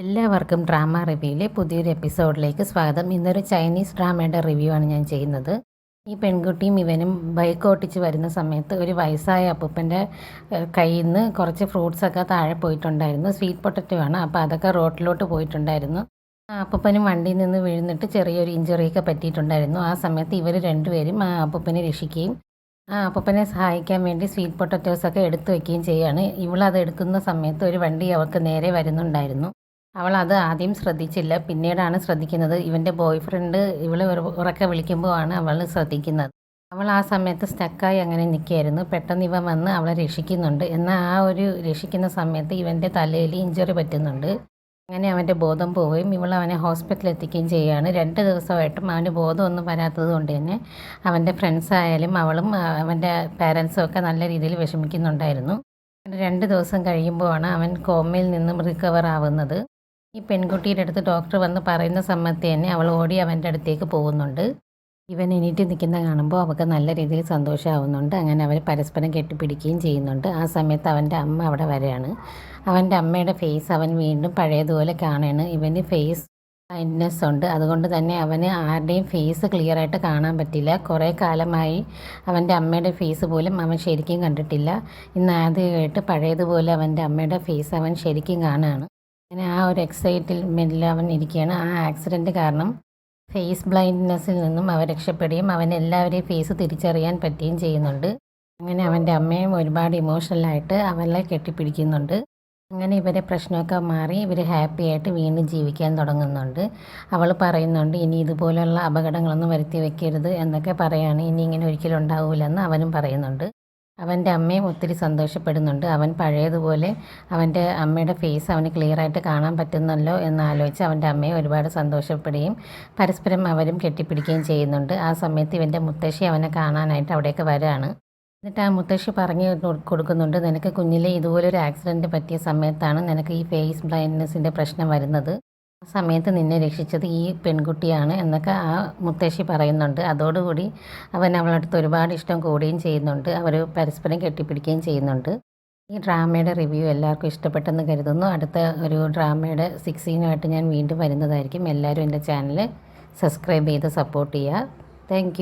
എല്ലാവർക്കും ഡ്രാമ റിവ്യൂയിലെ പുതിയൊരു എപ്പിസോഡിലേക്ക് സ്വാഗതം. ഇന്നൊരു ചൈനീസ് ഡ്രാമയുടെ റിവ്യൂ ആണ് ഞാൻ ചെയ്യുന്നത്. ഈ പെൺകുട്ടിയും ഇവനും ബൈക്ക് ഓട്ടിച്ച് വരുന്ന സമയത്ത് ഒരു വയസ്സായ അപ്പൂപ്പൻ്റെ കയ്യിൽ നിന്ന് കുറച്ച് ഫ്രൂട്ട്സൊക്കെ താഴെ പോയിട്ടുണ്ടായിരുന്നു. സ്വീറ്റ് പൊട്ടറ്റോ ആണ്. അപ്പോൾ അതൊക്കെ റോട്ടിലോട്ട് പോയിട്ടുണ്ടായിരുന്നു. ആ അപ്പൂപ്പനും വണ്ടിയിൽ നിന്ന് വീഴുന്നിട്ട് ചെറിയൊരു ഇഞ്ചുറിയൊക്കെ പറ്റിയിട്ടുണ്ടായിരുന്നു. ആ സമയത്ത് ഇവർ രണ്ടുപേരും ആ അപ്പൂപ്പനെ രക്ഷിക്കുകയും ആ അപ്പൂപ്പനെ സഹായിക്കാൻ വേണ്ടി സ്വീറ്റ് പൊട്ടറ്റോസൊക്കെ എടുത്തു വയ്ക്കുകയും ചെയ്യുകയാണ്. ഇവളത് എടുക്കുന്ന സമയത്ത് ഒരു വണ്ടി അവൾക്ക് നേരെ വരുന്നുണ്ടായിരുന്നു. അവൾ അത് ആദ്യം ശ്രദ്ധിച്ചില്ല. പിന്നീടാണ് ശ്രദ്ധിക്കുന്നത്. ഇവൻ്റെ ബോയ് ഫ്രണ്ട് ഇവളെ ഉറക്കെ വിളിക്കുമ്പോഴാണ് അവൾ ശ്രദ്ധിക്കുന്നത്. അവൾ ആ സമയത്ത് സ്റ്റക്കായി അങ്ങനെ നിൽക്കുകയായിരുന്നു. പെട്ടെന്ന് ഇവൻ വന്ന് അവളെ രക്ഷിക്കുന്നുണ്ട്. എന്നാൽ ആ ഒരു രക്ഷിക്കുന്ന സമയത്ത് ഇവൻ്റെ തലയിൽ ഇഞ്ചുറി പറ്റുന്നുണ്ട്. അങ്ങനെ അവൻ്റെ ബോധം പോവുകയും ഇവൾ അവനെ ഹോസ്പിറ്റലിൽ എത്തിക്കുകയും ചെയ്യുകയാണ്. 2 ദിവസമായിട്ടും അവന് ബോധമൊന്നും വരാത്തത് കൊണ്ട് തന്നെ അവൻ്റെ ഫ്രണ്ട്സായാലും അവളും അവൻ്റെ പാരൻസും ഒക്കെ നല്ല രീതിയിൽ വിഷമിക്കുന്നുണ്ടായിരുന്നു. 2 ദിവസം കഴിയുമ്പോഴാണ് അവൻ കോമയിൽ നിന്നും റിക്കവർ ആവുന്നത്. ഈ പെൺകുട്ടിയുടെ അടുത്ത് ഡോക്ടർ വന്ന് പറയുന്ന സമയത്ത് തന്നെ അവൾ ഓടി അവൻ്റെ അടുത്തേക്ക് പോകുന്നുണ്ട്. ഇവൻ എണീറ്റ് നിൽക്കുന്ന കാണുമ്പോൾ അവൾക്ക് നല്ല രീതിയിൽ സന്തോഷമാവുന്നുണ്ട്. അങ്ങനെ അവർ പരസ്പരം കെട്ടിപ്പിടിക്കുകയും ചെയ്യുന്നുണ്ട്. ആ സമയത്ത് അവൻ്റെ അമ്മ അവിടെ വരികയാണ്. അവൻ്റെ അമ്മയുടെ ഫേസ് അവൻ വീണ്ടും പഴയതുപോലെ കാണുകയാണ്. ഇവന് ഫേസ് ബ്ലൈൻഡ്നെസ് ഉണ്ട്. അതുകൊണ്ട് തന്നെ അവന് ആരുടെയും ഫേസ് ക്ലിയറായിട്ട് കാണാൻ പറ്റില്ല. കുറേ കാലമായി അവൻ്റെ അമ്മയുടെ ഫേസ് പോലും അവൻ ശരിക്കും കണ്ടിട്ടില്ല. ഇന്ന് ആദ്യമായിട്ട് പഴയതുപോലെ അവൻ്റെ അമ്മയുടെ ഫേസ് അവൻ ശരിക്കും കാണുകയാണ്. അങ്ങനെ ആ ഒരു എക്സൈറ്റ്മെൻറ്റിൽ അവൻ ഇരിക്കുകയാണ്. ആ ആക്സിഡൻറ്റ് കാരണം ഫേസ് ബ്ലൈൻഡ്നെസ്സിൽ നിന്നും അവൻ രക്ഷപ്പെടുകയും അവൻ എല്ലാവരെയും ഫേസ് തിരിച്ചറിയാൻ പറ്റുകയും ചെയ്യുന്നുണ്ട്. അങ്ങനെ അവൻ്റെ അമ്മയും ഒരുപാട് ഇമോഷണലായിട്ട് അവളെ കെട്ടിപ്പിടിക്കുന്നുണ്ട്. അങ്ങനെ ഇവരെ പ്രശ്നമൊക്കെ മാറി ഇവർ ഹാപ്പി ആയിട്ട് വീണ്ടും ജീവിക്കാൻ തുടങ്ങുന്നുണ്ട്. അവൾ പറയുന്നുണ്ട് ഇനി ഇതുപോലുള്ള അപകടങ്ങളൊന്നും വരുത്തി വെക്കരുത് എന്നൊക്കെ പറയാണ്. ഇനി ഇങ്ങനെ ഒരിക്കലും ഉണ്ടാവില്ലെന്ന് അവനും പറയുന്നുണ്ട്. അവൻ്റെ അമ്മയും ഒത്തിരി സന്തോഷപ്പെടുന്നുണ്ട്. അവൻ പഴയതുപോലെ അവൻ്റെ അമ്മയുടെ ഫേസ് അവന് ക്ലിയറായിട്ട് കാണാൻ പറ്റുന്നല്ലോ എന്നാലോചിച്ച് അവൻ്റെ അമ്മയെ ഒരുപാട് സന്തോഷപ്പെടുകയും പരസ്പരം അവരും കെട്ടിപ്പിടിക്കുകയും ചെയ്യുന്നുണ്ട്. ആ സമയത്ത് ഇവൻ്റെ മുത്തശ്ശി അവനെ കാണാനായിട്ട് അവിടേക്ക് വരികയാണ്. എന്നിട്ട് ആ മുത്തശ്ശി പറഞ്ഞു കൊടുക്കുന്നുണ്ട്, നിനക്ക് കുഞ്ഞിലെ ഇതുപോലൊരു ആക്സിഡൻറ്റ് പറ്റിയ സമയത്താണ് നിനക്ക് ഈ ഫേസ് ബ്ലൈൻഡ്നെസ്സിൻ്റെ പ്രശ്നം വരുന്നത്. ആ സമയത്ത് നിന്നെ രക്ഷിച്ചത് ഈ പെൺകുട്ടിയാണ് എന്നൊക്കെ ആ മുത്തശ്ശി പറയുന്നുണ്ട്. അതോടുകൂടി അവൻ അവളടുത്ത് ഒരുപാട് ഇഷ്ടം കൂടുകയും ചെയ്യുന്നുണ്ട്. അവർ പരസ്പരം കെട്ടിപ്പിടിക്കുകയും ചെയ്യുന്നുണ്ട്. ഈ ഡ്രാമയുടെ റിവ്യൂ എല്ലാവർക്കും ഇഷ്ടപ്പെട്ടെന്ന് കരുതുന്നു. അടുത്ത ഒരു ഡ്രാമയുടെ 16 ഞാൻ വീണ്ടും വരുന്നതായിരിക്കും. എല്ലാവരും എൻ്റെ ചാനൽ സബ്സ്ക്രൈബ് ചെയ്ത് സപ്പോർട്ട് ചെയ്യുക. താങ്ക്